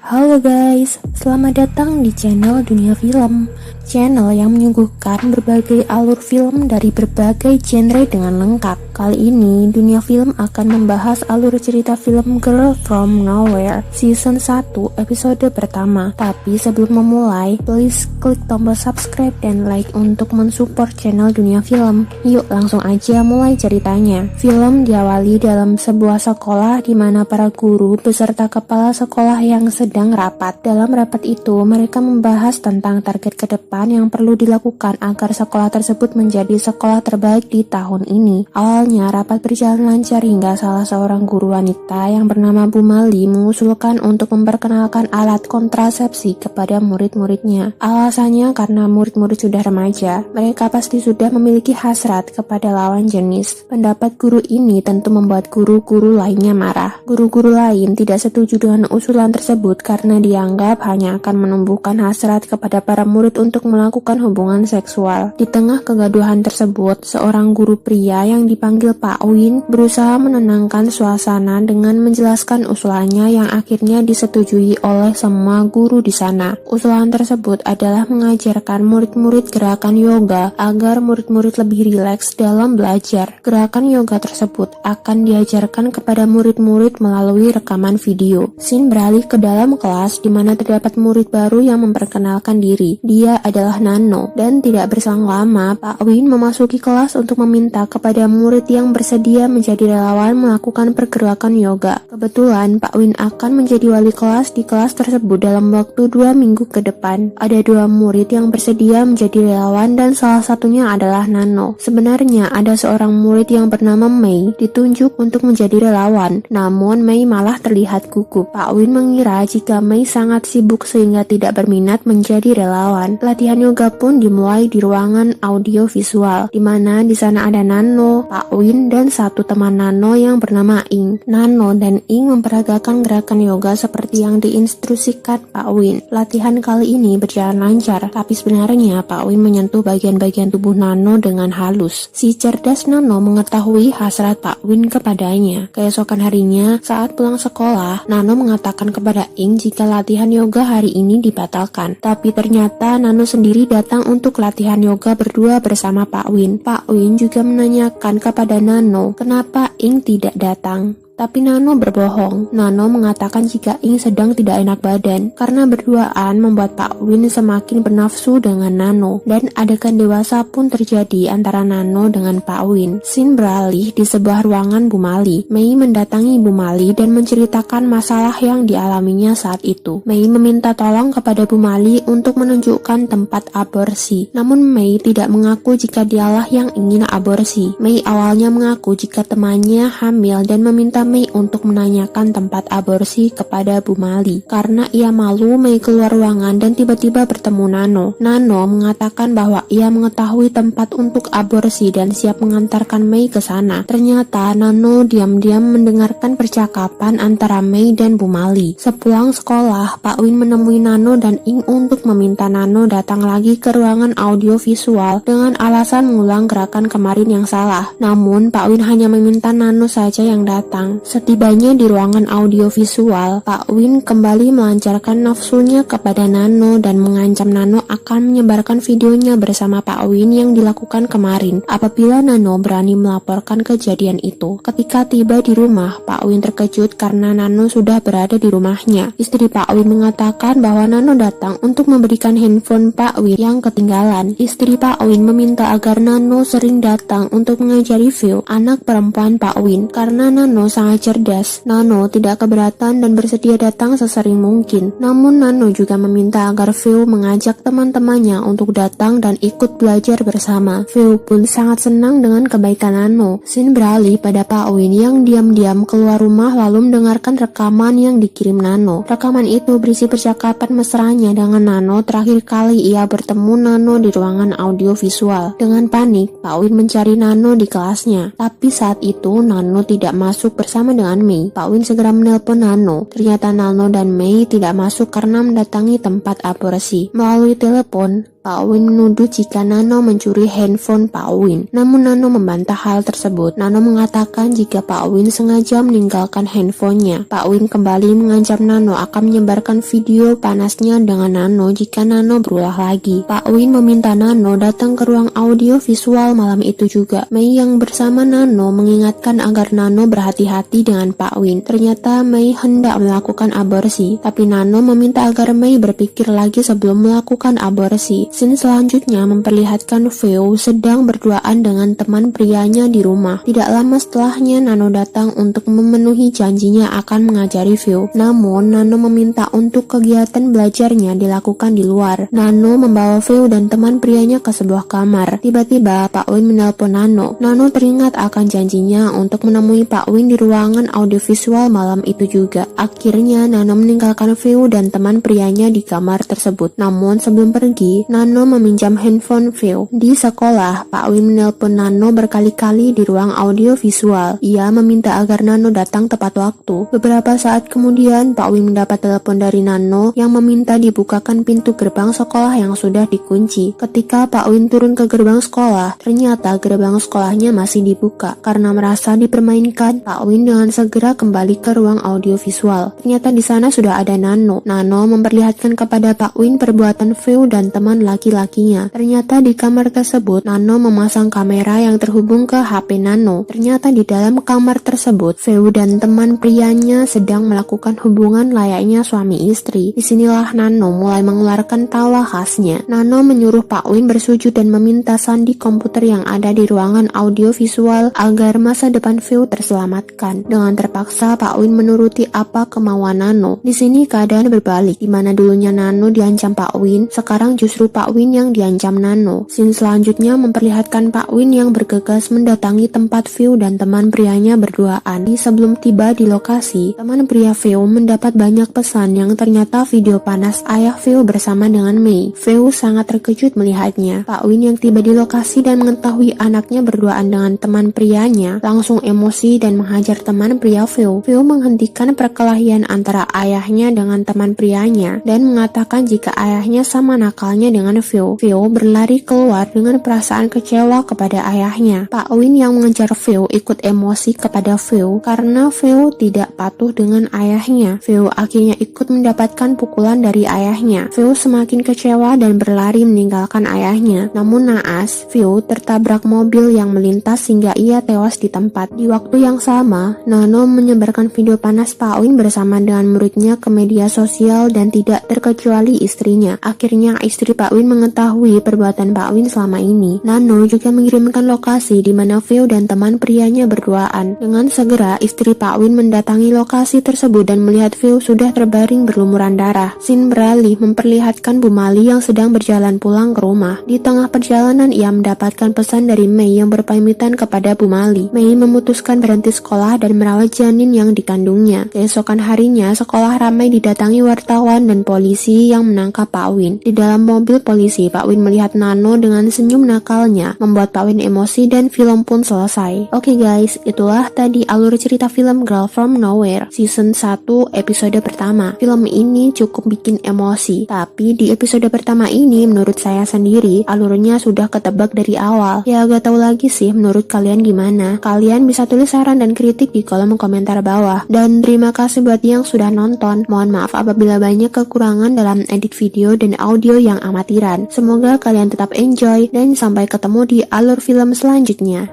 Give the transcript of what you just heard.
Halo guys, selamat datang di channel Dunia Film. Channel yang menyuguhkan berbagai alur film dari berbagai genre dengan lengkap. Kali ini Dunia Film akan membahas alur cerita film Girl From Nowhere Season 1 episode pertama. Tapi sebelum memulai, please klik tombol subscribe dan like untuk mensupport channel Dunia Film. Yuk langsung aja mulai ceritanya. Film diawali dalam sebuah sekolah di mana para guru beserta kepala sekolah yang sedang rapat. Dalam rapat itu, mereka membahas tentang target ke depan yang perlu dilakukan agar sekolah tersebut menjadi sekolah terbaik di tahun ini. Awalnya, rapat berjalan lancar hingga salah seorang guru wanita yang bernama Bu Mali mengusulkan untuk memperkenalkan alat kontrasepsi kepada murid-muridnya. Alasannya karena murid-murid sudah remaja, mereka pasti sudah memiliki hasrat kepada lawan jenis. Pendapat guru ini tentu membuat guru-guru lainnya marah. Guru-guru lain tidak setuju dengan usulan tersebut karena dianggap hanya akan menumbuhkan hasrat kepada para murid untuk melakukan hubungan seksual. Di tengah kegaduhan tersebut, seorang guru pria yang dipanggil Pak Win berusaha menenangkan suasana dengan menjelaskan usulannya yang akhirnya disetujui oleh semua guru di sana. Usulan tersebut adalah mengajarkan murid-murid gerakan yoga agar murid-murid lebih rileks dalam belajar. Gerakan yoga tersebut akan diajarkan kepada murid-murid melalui rekaman video. Scene beralih ke dalam kelas di mana terdapat murid baru yang memperkenalkan diri. Dia adalah Nano, dan tidak berselang lama Pak Win memasuki kelas untuk meminta kepada murid yang bersedia menjadi relawan melakukan pergerakan yoga. Kebetulan Pak Win akan menjadi wali kelas di kelas tersebut dalam waktu 2 minggu ke depan. Ada 2 murid yang bersedia menjadi relawan dan salah satunya adalah Nano. Sebenarnya ada seorang murid yang bernama Mei ditunjuk untuk menjadi relawan, namun Mei malah terlihat gugup. Pak Win mengira jika Mei sangat sibuk sehingga tidak berminat menjadi relawan. Latihan yoga pun dimulai di ruangan audio visual, di mana di sana ada Nano, Pak Win, dan satu teman Nano yang bernama Ing. Nano dan Ing memperagakan gerakan yoga seperti yang diinstruksikan Pak Win. Latihan kali ini berjalan lancar, tapi sebenarnya Pak Win menyentuh bagian-bagian tubuh Nano dengan halus. Si cerdas Nano mengetahui hasrat Pak Win kepadanya. Keesokan harinya, saat pulang sekolah, Nano mengatakan kepada Ing jika latihan yoga hari ini dibatalkan. Tapi ternyata Nano sendiri datang untuk latihan yoga berdua bersama Pak Win. Pak Win juga menanyakan kepada Nano kenapa Ing tidak datang. Tapi Nano berbohong. Nano mengatakan jika Ing sedang tidak enak badan. Karena berduaan membuat Pak Win semakin bernafsu dengan Nano. Dan adegan dewasa pun terjadi antara Nano dengan Pak Win. Scene beralih di sebuah ruangan Bu Mali. Mei mendatangi Bu Mali dan menceritakan masalah yang dialaminya saat itu. Mei meminta tolong kepada Bu Mali untuk menunjukkan tempat aborsi. Namun Mei tidak mengaku jika dialah yang ingin aborsi. Mei awalnya mengaku jika temannya hamil dan meminta Mei untuk menanyakan tempat aborsi kepada Bu Mali. Karena ia malu, Mei keluar ruangan dan tiba-tiba bertemu Nano. Nano mengatakan bahwa ia mengetahui tempat untuk aborsi dan siap mengantarkan Mei ke sana. Ternyata Nano diam-diam mendengarkan percakapan antara Mei dan Bu Mali. Sepulang sekolah, Pak Win menemui Nano dan Ing untuk meminta Nano datang lagi ke ruangan audio visual dengan alasan mengulang gerakan kemarin yang salah. Namun Pak Win hanya meminta Nano saja yang datang. Setibanya di ruangan audio visual, Pak Win kembali melancarkan nafsunya kepada Nano dan mengancam Nano akan menyebarkan videonya bersama Pak Win yang dilakukan kemarin apabila Nano berani melaporkan kejadian itu. Ketika tiba di rumah, Pak Win terkejut karena Nano sudah berada di rumahnya. Istri Pak Win mengatakan bahwa Nano datang untuk memberikan handphone Pak Win yang ketinggalan. Istri Pak Win meminta agar Nano sering datang untuk mengajari View, anak perempuan Pak Win, karena Nano sangat cerdas. Nano tidak keberatan dan bersedia datang sesering mungkin. Namun Nano juga meminta agar View mengajak teman-temannya untuk datang dan ikut belajar bersama. View pun sangat senang dengan kebaikan Nano. Scene beralih pada Pak Win yang diam-diam keluar rumah lalu mendengarkan rekaman yang dikirim Nano. Rekaman itu berisi percakapan mesranya dengan Nano terakhir kali ia bertemu Nano di ruangan audio visual. Dengan panik, Pak Win mencari Nano di kelasnya. Tapi saat itu Nano tidak masuk bersama dengan Mei. Pak Win segera menelpon Nano. Ternyata Nano dan Mei tidak masuk karena mendatangi tempat aborsi. Melalui telepon, Pak Win menuduh jika Nano mencuri handphone Pak Win. Namun Nano membantah hal tersebut. Nano mengatakan jika Pak Win sengaja meninggalkan handphonenya. Pak Win kembali mengancam Nano akan menyebarkan video panasnya dengan Nano jika Nano berulah lagi. Pak Win meminta Nano datang ke ruang audio visual malam itu juga. Mei yang bersama Nano mengingatkan agar Nano berhati-hati dengan Pak Win. Ternyata Mei hendak melakukan aborsi, tapi Nano meminta agar Mei berpikir lagi sebelum melakukan aborsi. Scene selanjutnya memperlihatkan Veo sedang berduaan dengan teman prianya di rumah. Tidak lama setelahnya Nano datang untuk memenuhi janjinya akan mengajari Veo. Namun Nano meminta untuk kegiatan belajarnya dilakukan di luar. Nano membawa Veo dan teman prianya ke sebuah kamar. Tiba-tiba Pak Win menelpon Nano. Nano teringat akan janjinya untuk menemui Pak Win di ruangan audiovisual malam itu juga. Akhirnya Nano meninggalkan Veo dan teman prianya di kamar tersebut. Namun sebelum pergi, Nano meminjam handphone Veo. Di sekolah, Pak Win menelpon Nano berkali-kali di ruang audio visual. Ia meminta agar Nano datang tepat waktu. Beberapa saat kemudian, Pak Win mendapat telepon dari Nano yang meminta dibukakan pintu gerbang sekolah yang sudah dikunci. Ketika Pak Win turun ke gerbang sekolah, ternyata gerbang sekolahnya masih dibuka. Karena merasa dipermainkan, Pak Win dengan segera kembali ke ruang audio visual. Ternyata di sana sudah ada Nano. Nano memperlihatkan kepada Pak Win perbuatan Veo dan teman laki-lakinya. Ternyata di kamar tersebut, Nano memasang kamera yang terhubung ke HP Nano. Ternyata di dalam kamar tersebut, Veo dan teman prianya sedang melakukan hubungan layaknya suami istri. Disinilah Nano mulai mengeluarkan tawa khasnya. Nano menyuruh Pak Win bersujud dan meminta sandi komputer yang ada di ruangan audio visual agar masa depan Veo terselamatkan. Dengan terpaksa, Pak Win menuruti apa kemauan Nano. Di sini keadaan berbalik, di mana dulunya Nano diancam Pak Win, sekarang justru Pak Win yang diancam Nano. Scene selanjutnya memperlihatkan Pak Win yang bergegas mendatangi tempat Veo dan teman prianya berduaan. Sebelum tiba di lokasi, teman pria Veo mendapat banyak pesan yang ternyata video panas ayah Veo bersama dengan Mei. Veo sangat terkejut melihatnya. Pak Win yang tiba di lokasi dan mengetahui anaknya berduaan dengan teman prianya langsung emosi dan menghajar teman pria Veo. Veo menghentikan perkelahian antara ayahnya dengan teman prianya dan mengatakan jika ayahnya sama nakalnya dengan Veo. Veo berlari keluar dengan perasaan kecewa kepada ayahnya. Pak Win yang mengejar Veo ikut emosi kepada Veo karena Veo tidak patuh dengan ayahnya. Veo akhirnya ikut mendapatkan pukulan dari ayahnya. Veo semakin kecewa dan berlari meninggalkan ayahnya. Namun naas, Veo tertabrak mobil yang melintas hingga ia tewas di tempat. Di waktu yang sama, Nano menyebarkan video panas Pak Win bersama dengan muridnya ke media sosial dan tidak terkecuali istrinya. Akhirnya istri Pak Win mengetahui perbuatan Pak Win selama ini. Nano juga mengirimkan lokasi di mana Veo dan teman prianya berduaan. Dengan segera, istri Pak Win mendatangi lokasi tersebut dan melihat Veo sudah terbaring berlumuran darah. Scene beralih memperlihatkan Bu Mali yang sedang berjalan pulang ke rumah. Di tengah perjalanan, ia mendapatkan pesan dari Mei yang berpamitan kepada Bu Mali. Mei memutuskan berhenti sekolah dan merawat janin yang dikandungnya. Keesokan harinya, sekolah ramai didatangi wartawan dan polisi yang menangkap Pak Win. Di dalam mobil polisi, Pak Win melihat Nano dengan senyum nakalnya, membuat Pak Win emosi dan film pun selesai. Oke guys, itulah tadi alur cerita film Girl From Nowhere Season 1 episode pertama. Film ini cukup bikin emosi, tapi di episode pertama ini menurut saya sendiri alurnya sudah ketebak dari awal. Ya gak tahu lagi sih menurut kalian gimana. Kalian bisa tulis saran dan kritik di kolom komentar bawah. Dan terima kasih buat yang sudah nonton. Mohon maaf apabila banyak kekurangan dalam edit video dan audio yang amatiran. Semoga kalian tetap enjoy dan sampai ketemu di alur film selanjutnya.